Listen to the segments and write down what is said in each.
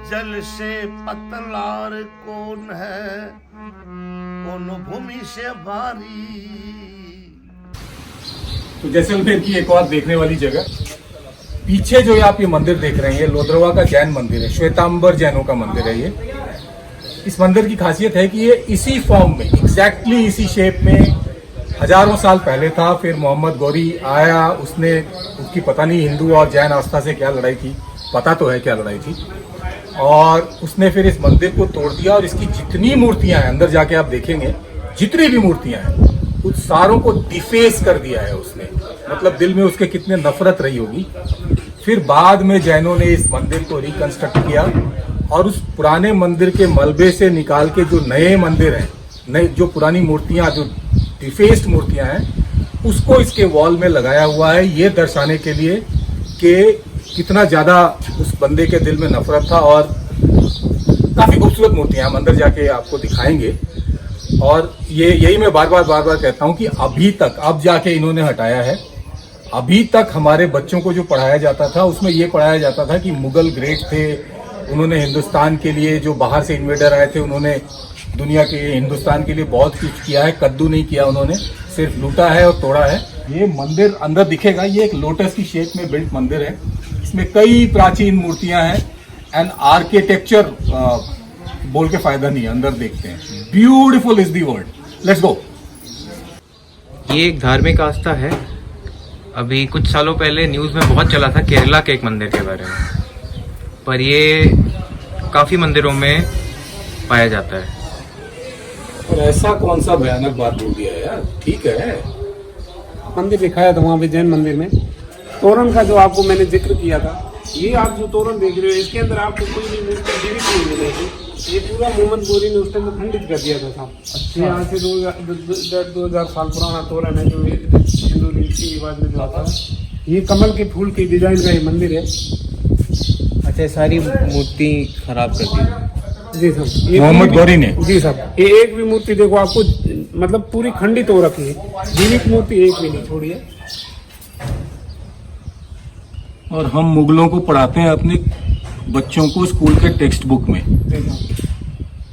जल से पतलार कौन है, कौन भूमि से भारी। तो जैसलमेर की एक और देखने वाली जगह, पीछे जो आप ये मंदिर देख रहे हैं, ये लोद्रवा का जैन मंदिर है, श्वेतांबर जैनों का मंदिर है ये। इस मंदिर की खासियत है कि ये इसी फॉर्म में, एग्जैक्टली इसी शेप में हजारों साल पहले था। फिर मोहम्मद गौरी आया, उसने, उसकी पता नहीं हिंदू और जैन आस्था से क्या लड़ाई थी, पता तो है क्या लड़ाई थी, और उसने फिर इस मंदिर को तोड़ दिया और इसकी जितनी मूर्तियां हैं, अंदर जाके आप देखेंगे जितनी भी मूर्तियां हैं, उस सारों को डिफेस कर दिया है उसने। मतलब दिल में उसके कितने नफरत रही होगी। फिर बाद में जैनों ने इस मंदिर को रिकंस्ट्रक्ट किया और उस पुराने मंदिर के मलबे से निकाल के जो नए मंदिर हैं, नए जो पुरानी मूर्तियां, जो डिफेस्ड मूर्तियां हैं, उसको इसके वॉल में लगाया हुआ है, ये दर्शाने के लिए कि कितना ज्यादा उस बंदे के दिल में नफरत था। और काफी खूबसूरत मूर्तियां हम अंदर जाके आपको दिखाएंगे। और ये यही मैं बार बार कहता हूं कि अभी तक, अब जाके इन्होंने हटाया है, अभी तक हमारे बच्चों को जो पढ़ाया जाता था उसमें ये पढ़ाया जाता था कि मुगल ग्रेट थे, उन्होंने हिंदुस्तान के लिए, जो बाहर से इन्वेडर आए थे, उन्होंने दुनिया के, हिंदुस्तान के लिए बहुत कुछ किया है, कद्दू नहीं किया उन्होंने, सिर्फ लूटा है और तोड़ा है। ये मंदिर अंदर दिखेगा, ये एक लोटस की शेप में बिल्ट मंदिर है, इसमें कई प्राचीन मूर्तियां हैं। एंड आर्किटेक्चर बोल के फायदा नहीं है, अंदर देखते हैं। Beautiful is the word, let's go. ये एक धार्मिक आस्था है। अभी कुछ सालों पहले न्यूज़ में बहुत चला था केरला के एक मंदिर के बारे में, पर ये काफ़ी मंदिरों में पाया जाता है। और ऐसा कौन सा भयानक बात बोल दिया यार, ठीक है। मंदिर दिखाया था वहाँ पे जैन मंदिर में, तोरण का जो आपको मैंने जिक्र किया था, ये आप जो तोरण देख रहे हो, इसके अंदर आपको कोई भी मूर्ति जीवित नहीं मिलेगी। ये पूरा मोहम्मद गौरी ने उस टाइम खंडित कर दिया था साहब। अच्छा। ये आज से 2000 साल पुराना तोरण है, जो हिंदू रीति रिवाज में जो आता है। ये कमल के फूल की डिजाइन का ये मंदिर है। अच्छा, सारी मूर्ति खराब कर दी जी साहब, मोहम्मद गौरी ने। जी साहब, ये एक भी मूर्ति देखो आपको, मतलब पूरी खंडित हो रखी है, जीवित मूर्ति एक भी नहीं छोड़ी है। और हम मुगलों को पढ़ाते हैं अपने बच्चों को स्कूल के टेक्स्ट बुक में।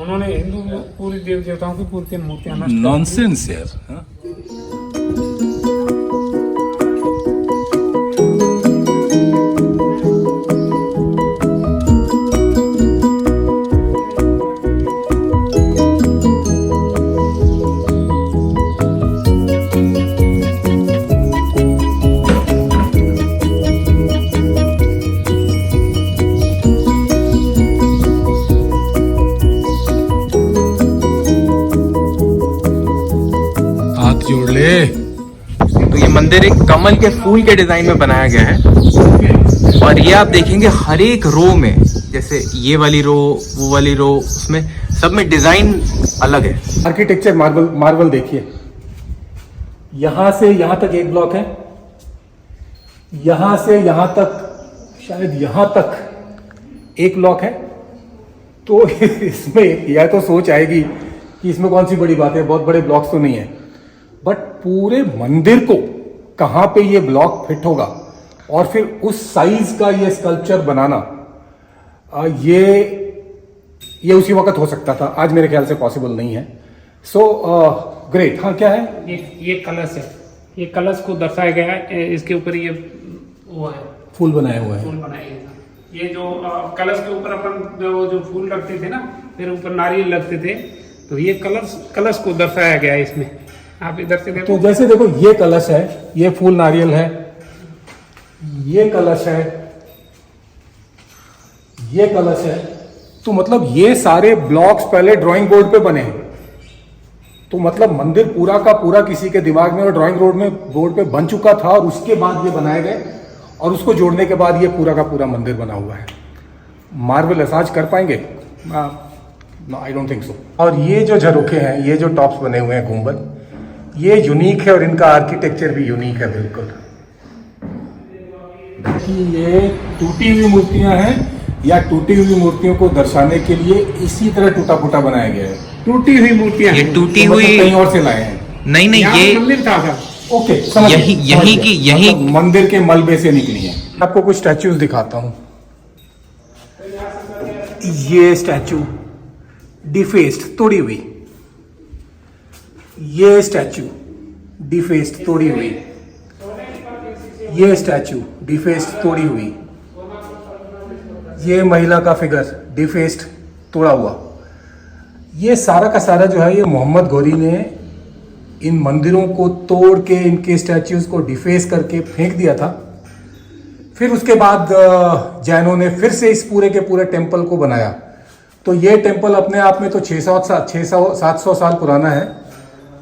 उन्होंने हिंदू पूरी देव देवताओं की पूरी मूर्तियां नष्ट कर दी। नॉनसेंस यार, हाँ? जोड़ ले। तो ये मंदिर एक कमल के फूल के डिजाइन में बनाया गया है, और ये आप देखेंगे हर एक रो में, जैसे ये वाली रो, वो वाली रो, उसमें सब में डिजाइन अलग है। आर्किटेक्चर मार्वल देखिए, यहां से यहां तक एक ब्लॉक है, यहां से यहां तक, शायद यहां तक एक ब्लॉक है। तो इसमें यह तो सोच आएगी कि इसमें कौन सी बड़ी बात है, बहुत बड़े ब्लॉक्स तो नहीं है, बट पूरे मंदिर को कहां पे ये ब्लॉक फिट होगा और फिर उस साइज का ये स्कल्पचर बनाना, ये उसी वक्त हो सकता था, आज मेरे ख्याल से पॉसिबल नहीं है। So great. हाँ, क्या है ये कलश है, ये कलश को दर्शाया गया है, इसके ऊपर ये वो है, फूल बनाए हुए हैं। फूल बनाए गए। ये जो कलश के ऊपर अपन जो फूल रखते थे ना, फिर ऊपर नारियल लगते थे, तो ये कलश को दर्शाया गया है इसमें। आप इधर से देखो, तो जैसे देखो, ये कलश है, ये फूल नारियल है, ये कलश है, ये कलश है। तो मतलब ये सारे ब्लॉक्स पहले ड्राइंग बोर्ड पे बने हैं। तो मतलब मंदिर पूरा का पूरा किसी के दिमाग में और ड्राइंग बोर्ड पे बन चुका था, और उसके बाद ये बनाए गए, और उसको जोड़ने के बाद ये पूरा का पूरा मंदिर बना हुआ है। मार्वेलस। आज कर पाएंगे? No, I don't think so. और ये जो झरोखे हैं, ये जो टॉप्स बने हुए हैं गुंबद, ये यूनिक है, और इनका आर्किटेक्चर भी यूनिक है बिल्कुल। ये टूटी हुई मूर्तियां हैं, या टूटी हुई मूर्तियों को दर्शाने के लिए इसी तरह टूटा फूटा बनाया गया है। टूटी हुई मूर्तियां, ये टूटी तो हुई मतलब कहीं और से लाए हैं? नहीं, ये मंदिर था सर। ओके, यही मतलब मंदिर के मलबे से निकली है। आपको कुछ स्टैच्यूज दिखाता हूँ। ये स्टैचू डिफेस्ड, तोड़ी हुई, ये स्टैचू डिफेस्ड, तोड़ी हुई, ये स्टैचू डिफेस्ड, तोड़ी हुई, ये महिला का फिगर डिफेस्ड, तोड़ा हुआ। ये सारा का सारा जो है ये मोहम्मद गौरी ने इन मंदिरों को तोड़ के इनके स्टैच्यूज को डिफेस करके फेंक दिया था। फिर उसके बाद जैनों ने फिर से इस पूरे के पूरे टेम्पल को बनाया। तो ये टेम्पल अपने आप में तो 600-700 साल पुराना है,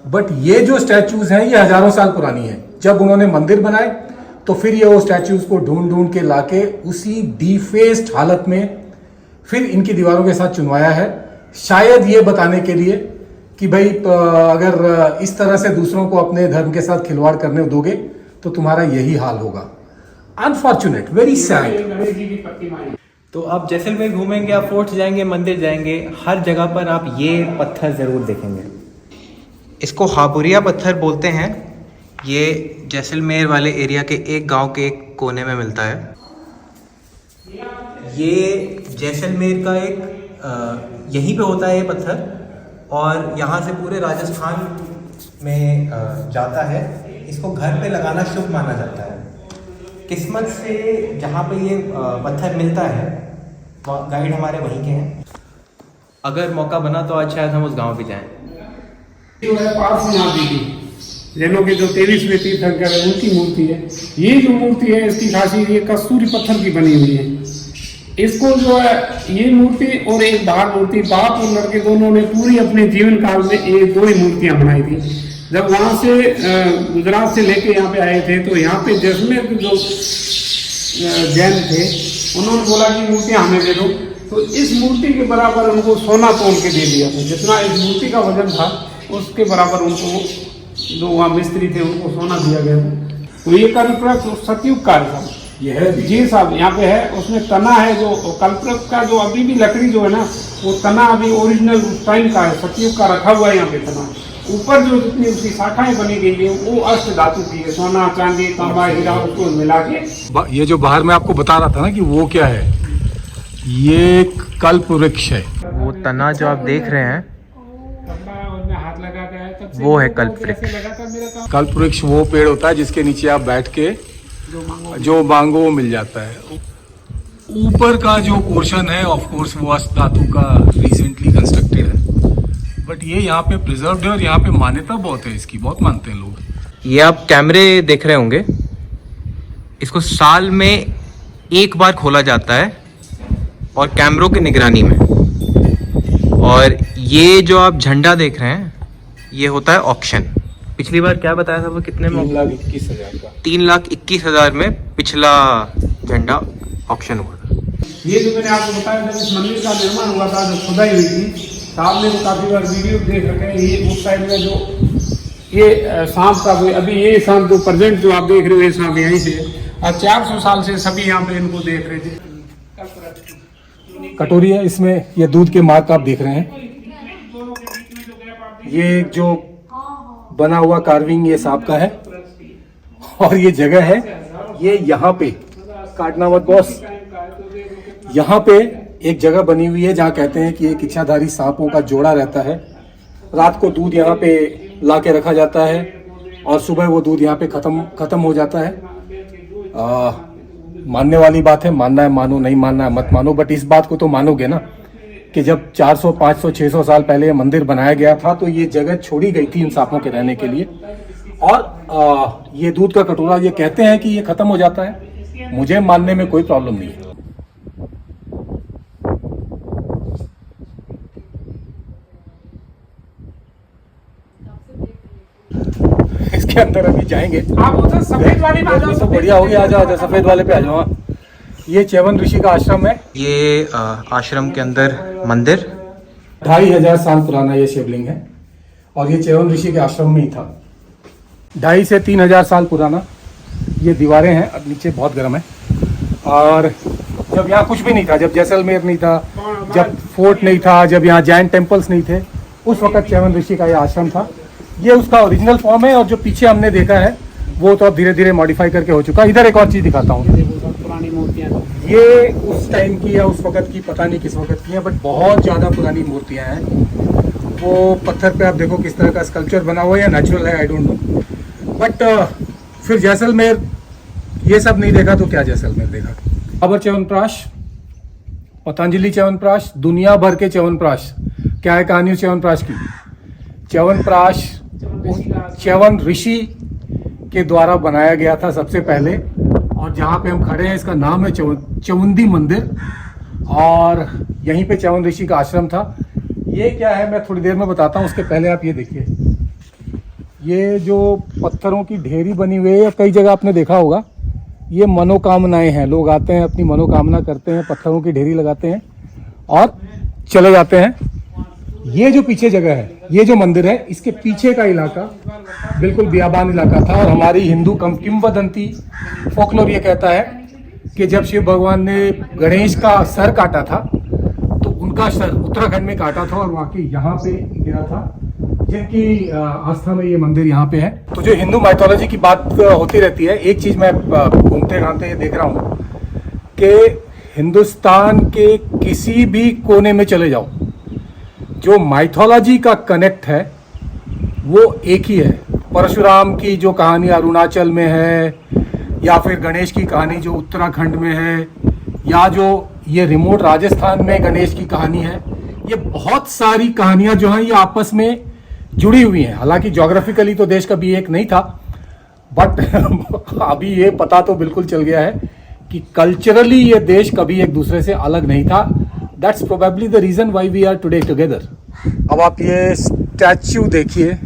बट ये जो स्टैचूज हैं ये हजारों साल पुरानी है। जब उन्होंने मंदिर बनाए तो फिर ये वो स्टैचूज को ढूंढ ढूंढ के लाके उसी डिफेस्ड हालत में फिर इनकी दीवारों के साथ चुनवाया है, शायद ये बताने के लिए कि भाई अगर इस तरह से दूसरों को अपने धर्म के साथ खिलवाड़ करने दोगे तो तुम्हारा यही हाल होगा। Unfortunate, very sad. तो आप जैसलमेर घूमेंगे, आप फोर्ट जाएंगे, मंदिर जाएंगे, हर जगह पर आप ये पत्थर ज़रूर देखेंगे। इसको हाबुरिया पत्थर बोलते हैं। ये जैसलमेर वाले एरिया के एक गांव के एक कोने में मिलता है। ये जैसलमेर का एक यहीं पे होता है ये पत्थर, और यहाँ से पूरे राजस्थान में जाता है। इसको घर पे लगाना शुभ माना जाता है। किस्मत से जहाँ पे ये पत्थर मिलता है, गाइड हमारे वहीं के हैं। अगर मौका बना तो आज शायद हम उस गांव भी जाएं। जैनों के जो 23वें तीर्थंकर है उनकी मूर्ति है। ये जो मूर्ति है इसकी खासियत ये कस्तूरी पत्थर की बनी हुई है। इसको जो है ये मूर्ति और एक बाहर मूर्ति, बाप और लड़के दोनों ने पूरी अपने जीवन काल में ये दो ही मूर्तियां बनाई थी। जब वहां से गुजरात से लेके यहाँ पे आए थे तो यहाँ पे जैसलमेर के जो जैन थे उन्होंने बोला कि मूर्तियां हमें दे दो, तो इस मूर्ति के बराबर उनको सोना तोल के दे दिया था। जितना इस मूर्ति का वजन था उसके बराबर उनको जो वहाँ मिस्त्री थे उनको सोना दिया गया था। तो ये कल्पवृक्ष सतयुग का है। ये है जी साहब, यहाँ पे है, उसमें तना है जो कल्पवृक्ष का जो अभी भी लकड़ी जो है ना वो तना अभी ओरिजिनल उस टाइम का है, सतयुग का रखा हुआ है यहाँ पे तना। ऊपर जो जितनी उसकी शाखाएं बनी गई है वो अष्ट धातु की है, सोना चांदी तांबा हीरा उसको मिला के। ये जो बाहर में आपको बता रहा था ना कि वो क्या है, ये कल्प वृक्ष है। वो तना जो आप देख रहे हैं वो है कल्प वृक्ष। कल्प वृक्ष वो पेड़ होता है जिसके नीचे आप बैठ के जो मांगो वो मिल जाता है। ऊपर का जो पोर्शन है ऑफ कोर्स वो अष्ट धातु का रिसेंटली कंस्ट्रक्टेड है, बट ये यहाँ पे प्रिजर्व्ड है और यहाँ पे मान्यता बहुत है इसकी, बहुत मानते हैं लोग। ये आप कैमरे देख रहे होंगे, इसको साल में एक बार खोला जाता है और कैमरों की निगरानी में। और ये जो आप झंडा देख रहे हैं ये होता है ऑक्शन। पिछली बार क्या बताया था वो कितने में? 3,21,000 का। 3,21,000 में पिछला झंडा ऑक्शन हुआ था। ये जो मैंने आपको बताया था इस मंदिर का निर्माण हुआ था, जो खुदाई हुई थी, साहब ने वो काफी बार वीडियो देख रखे हैं। ये उस साइड में जो ये सांप का अभी ये सांप जो प्रेजेंट जो आप देख रहे हो ये सांप यहीं से, और 400 साल से सभी यहाँ पे इनको देख रहे थे। कटोरी है, इसमें ये दूध के मार्क आप देख रहे हैं। ये जो बना हुआ कार्विंग ये सांप का है, और ये जगह है ये यहाँ पे, काटना मत बॉस, यहाँ पे एक जगह बनी हुई है जहाँ कहते हैं कि एक इच्छाधारी सांपों का जोड़ा रहता है। रात को दूध यहाँ पे ला के रखा जाता है और सुबह वो दूध यहाँ पे खत्म हो जाता है। मानने वाली बात है, मानना है मानो, नहीं मानना है मत मानो, बट इस बात को तो मानोगे ना कि जब 400, 500, 600 साल पहले ये मंदिर बनाया गया था तो ये जगह छोड़ी गई थी इन सांपों के रहने के लिए। और ये दूध का कटोरा ये कहते हैं कि ये खत्म हो जाता है, मुझे मानने में कोई प्रॉब्लम नहीं है। इसके अंदर अभी जाएंगे। आप उधर सफेद वाले पे आ जाओ। तो बढ़िया हो गया, आ जाओ सफेद वाले पे आ जाओ। ये च्यवन ऋषि का आश्रम है। ये आश्रम के अंदर मंदिर 2,500 साल पुराना ये शिवलिंग है और ये च्यवन ऋषि के आश्रम में ही था। 2,500 से 3,000 साल पुराना ये दीवारें हैं। अब नीचे बहुत गर्म है। और जब यहाँ कुछ भी नहीं था, जब जैसलमेर नहीं था, जब फोर्ट नहीं था, जब यहाँ जैन टेम्पल्स नहीं थे, उस वक्त च्यवन ऋषि का ये आश्रम था। ये उसका ओरिजिनल फॉर्म है और जो पीछे हमने देखा है वो तो अब धीरे धीरे मॉडिफाई करके हो चुका है। इधर एक और चीज दिखाता हूँ। पुरानी मूर्तियाँ? ये उस टाइम की या उस वक्त की, पता नहीं किस वक्त की है, बट बहुत ज़्यादा पुरानी मूर्तियाँ हैं। वो पत्थर पे आप देखो किस तरह का स्कल्पचर बना हुआ है, या नेचुरल है, आई डोंट नो। बट फिर जैसलमेर ये सब नहीं देखा तो क्या जैसलमेर देखा। बाबर च्यवनप्राश, पतंजलि च्यवनप्राश, दुनिया भर के च्यवनप्राश। क्या है कहानी च्यवनप्राश की? च्यवनप्राश च्यवन ऋषि के द्वारा बनाया गया था सबसे पहले, और जहाँ पे हम खड़े हैं इसका नाम है चमुंदी मंदिर, और यहीं पे च्यवन ऋषि का आश्रम था। ये क्या है मैं थोड़ी देर में बताता हूँ, उसके पहले आप ये देखिए, ये जो पत्थरों की ढेरी बनी हुई है, कई जगह आपने देखा होगा, ये मनोकामनाएं हैं। लोग आते हैं, अपनी मनोकामना करते हैं, पत्थरों की ढेरी लगाते हैं और चले जाते हैं। ये जो पीछे जगह है, ये जो मंदिर है, इसके पीछे का इलाका बिल्कुल बियाबान इलाका था, और हमारी हिंदू किंवदंती फोकलोर ये कहता है कि जब शिव भगवान ने गणेश का सर काटा था, तो उनका सर उत्तराखंड में काटा था और वाकई यहाँ पे गिरा था, जिनकी आस्था में ये मंदिर यहाँ पे है। तो जो हिंदू माइथोलॉजी की बात होती रहती है, एक चीज मैं घूमते घामते ये देख रहा हूँ कि हिंदुस्तान के किसी भी कोने में चले जाओ, जो माइथोलॉजी का कनेक्ट है वो एक ही है। परशुराम की जो कहानी अरुणाचल में है, या फिर गणेश की कहानी जो उत्तराखंड में है, या जो ये रिमोट राजस्थान में गणेश की कहानी है, ये बहुत सारी कहानियां जो हैं ये आपस में जुड़ी हुई हैं। हालांकि ज्योग्राफिकली तो देश कभी एक नहीं था, बट अभी ये पता तो बिल्कुल चल गया है कि कल्चरली ये देश कभी एक दूसरे से अलग नहीं था। That's probably the reason why we are today together. अब आप ये स्टैच्यू देखिए,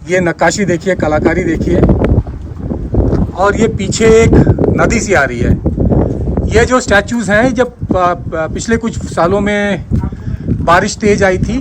ये नक्काशी देखिए, कलाकारी देखिए, और ये पीछे एक नदी सी आ रही है। ये जो स्टैच्यूज हैं, जब पिछले कुछ सालों में बारिश तेज आई थी,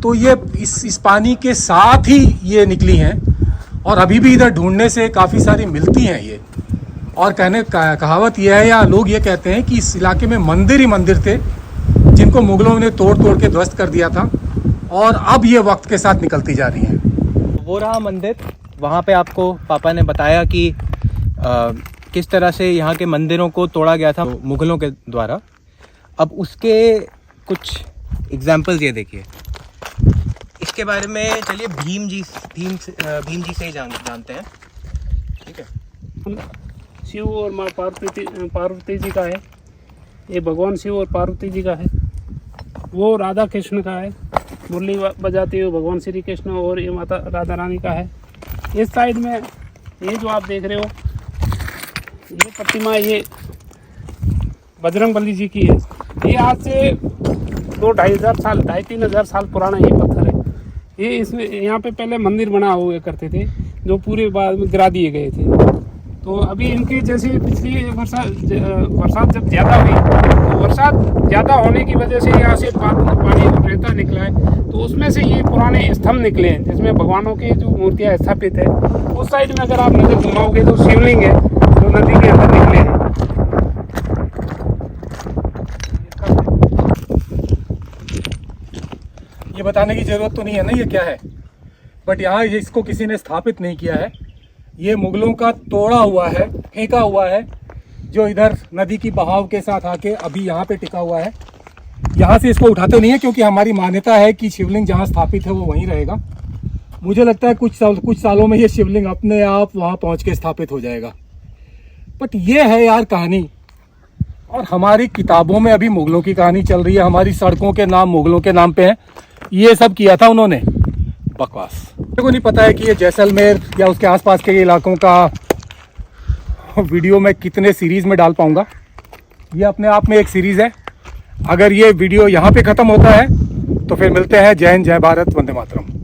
तो ये इस पानी के साथ ही ये निकली हैं, और अभी भी इधर ढूंढने से काफ़ी सारी मिलती हैं ये। और कहावत यह है, या लोग ये कहते हैं कि इस इलाके में मंदिर ही मंदिर थे, जिनको मुगलों ने तोड़ तोड़ के ध्वस्त कर दिया था, और अब ये वक्त के साथ निकलती जा रही हैं। वो रहा मंदिर, वहाँ पे आपको पापा ने बताया कि किस तरह से यहाँ के मंदिरों को तोड़ा गया था मुगलों के द्वारा। अब उसके कुछ एग्जाम्पल्स ये देखिए। इसके बारे में चलिए भीम जी से ही जानते हैं। ठीक है। शिव और माँ पार्वती जी का है, ये भगवान शिव और पार्वती जी का है। वो राधा कृष्ण का है, मुरली बजाते हुए भगवान श्री कृष्ण, और ये माता राधा रानी का है। इस साइड में ये जो आप देख रहे हो, ये प्रतिमा, ये बजरंगबली जी की है। ये आज से 2-2.5 हजार साल पुराना ये पत्थर है। ये इसमें यहाँ पे पहले मंदिर बना हुआ करते थे, जो पूरे बाद में गिरा दिए गए थे। तो अभी इनके जैसे पिछली बरसात जब ज़्यादा हुई, तो बरसात ज़्यादा होने की वजह से यहाँ से पानी रेता निकला है, तो उसमें से ये पुराने स्तंभ निकले हैं, जिसमें भगवानों के जो मूर्तियाँ स्थापित है। उस साइड में अगर आप नजर घुमाओगे तो शिवलिंग है, जो नदी के अंदर निकले हैं। ये बताने की जरूरत तो नहीं है ना ये क्या है, बट यहाँ इसको किसी ने स्थापित नहीं किया है। ये मुगलों का तोड़ा हुआ है, फेंका हुआ है, जो इधर नदी की बहाव के साथ आके अभी यहाँ पे टिका हुआ है। यहाँ से इसको उठाते नहीं है, क्योंकि हमारी मान्यता है कि शिवलिंग जहाँ स्थापित है वो वहीं रहेगा। मुझे लगता है कुछ सालों में ये शिवलिंग अपने आप वहाँ पहुँच के स्थापित हो जाएगा। बट ये है यार कहानी, और हमारी किताबों में अभी मुगलों की कहानी चल रही है। हमारी सड़कों के नाम मुगलों के नाम पे हैं। ये सब किया था उन्होंने, बकवास। मेरे को नहीं पता है कि ये जैसलमेर या उसके आसपास के इलाकों का वीडियो मैं कितने सीरीज में डाल पाऊंगा। ये अपने आप में एक सीरीज है। अगर ये वीडियो यहाँ पे ख़त्म होता है तो फिर मिलते हैं। जय हिंद, जय भारत, वंदे मातरम।